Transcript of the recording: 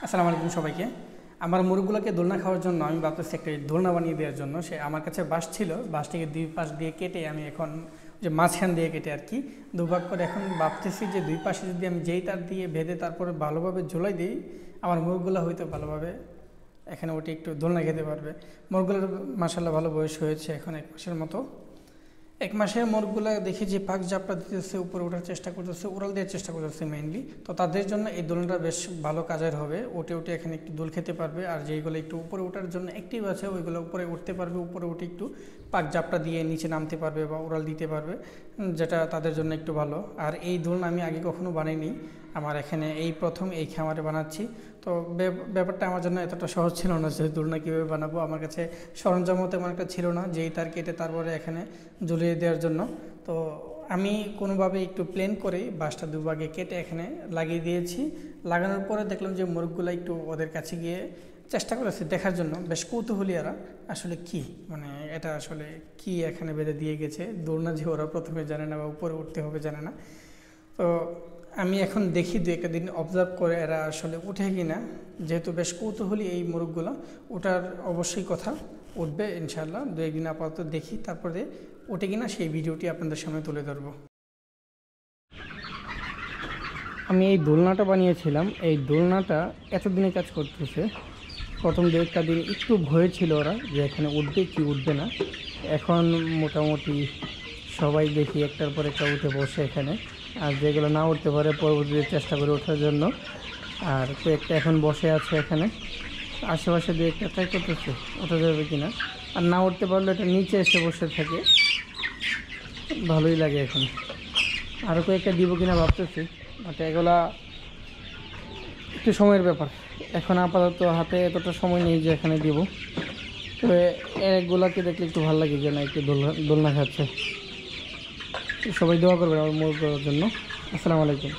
আসসালামু আলাইকুম সবাইকে। আমার মুরগগুলোকে দোলনা খাওয়ার জন্য আমি ভাবতেছি একটা দোলনা বানিয়ে দেওয়ার জন্য। সে আমার কাছে বাঁশ ছিল, বাঁশটিকে দুই পাশ দিয়ে কেটে আমি এখন যে মাঝখান দিয়ে কেটে আর কি দুভাগ করে এখন ভাবতেছি যে দুই পাশে যদি আমি যেই তার দিয়ে বেঁধে তারপরে ভালোভাবে ঝোলাই দিই, আমার মুরগগুলো হয়তো ভালোভাবে এখানে ওটি একটু দোলনা খেতে পারবে। মুরগগুলোর মাশাআল্লাহ ভালো বয়স হয়েছে, এখন 1 মাসের মতো। 1 মাসের মোরগগুলো দেখি যে পাক জাপটা দিতেছে, উপরে ওঠার চেষ্টা করতেছে, উড়াল দেওয়ার চেষ্টা করতেছে মেইনলি। তো তাদের জন্য এই দোলনাটা বেশ ভালো কাজের হবে। উঠে উঠে এখানে একটু দোল খেতে পারবে, আর যেইগুলো একটু উপরে ওঠার জন্য অ্যাক্টিভ আছে ওইগুলো উপরে উঠতে পারবে, উপরে উঠে একটু পাক জাপটা দিয়ে নিচে নামতে পারবে বা উড়াল দিতে পারবে, যেটা তাদের জন্য একটু ভালো। আর এই দোলনা আমি আগে কখনো বানাইনি, আমার এখানে এই প্রথম এই খামারে বানাচ্ছি। তো ব্যাপারটা আমার জন্য এতটা সহজ ছিল না যে দোলনা কীভাবে বানাবো। আমার কাছে সরঞ্জামও তেমন একটা ছিল না যেই তার কেটে তারপরে এখানে ঝুলিয়ে দেওয়ার জন্য। তো আমি কোনোভাবে একটু প্লেন করে বাঁশটা দুভাগে কেটে এখানে লাগিয়ে দিয়েছি। লাগানোর পরে দেখলাম যে মুরগগুলো একটু ওদের কাছে গিয়ে চেষ্টা করেছে দেখার জন্য, বেশ কৌতূহলী এরা আসলে কি, মানে এটা আসলে কি এখানে বেঁধে দিয়ে গেছে। দোলনা যে ওরা প্রথমে জানে না বা উপরে উঠতে হবে জানে না। তো আমি এখন দেখি 2-1 দিন অবজার্ভ করে এরা আসলে উঠে কিনা। যেহেতু বেশ কৌতূহলী এই মোরগগুলো, ওটার অবশ্যই কথা উঠবে ইনশাআল্লাহ। 2-1 দিন আপাতত দেখি, তারপরে ওঠে কিনা সেই ভিডিওটি আপনাদের সামনে তুলে ধরবো। আমি এই দোলনাটা বানিয়েছিলাম, এই দোলনাটা এতদিনে কাজ করতেছে। প্রথম 2-1 দিন একটু ভয়ে ছিল ওরা যে এখানে উঠবে কি উঠবে না। এখন মোটামুটি সবাই দেখি একটার পর একটা উঠে বসে এখানে, আর যেগুলো না উঠতে পারে পরবর্তীতে চেষ্টা করে ওঠার জন্য। আর কয়েকটা এখন বসে আছে এখানে, আশেপাশে 2-1টা ট্রাই করতেছে ওঠা যাবে কিনা। আর না উঠতে পারলে এটা নিচে এসে বসে থাকে, ভালোই লাগে। এখন আরও কয়েকটা দিব কিনা ভাবতেছি, বাট এগুলা একটু সময়ের ব্যাপার। এখন আপাতত হাতে এতটা সময় নেই যে এখানে দিব। তবে এগুলাকে দেখলে একটু ভালো লাগে যে না একটু দোলনা খাচ্ছে। সবাই দোয়া করবেন আমার মুরগির জন্য। আসসালামু আলাইকুম।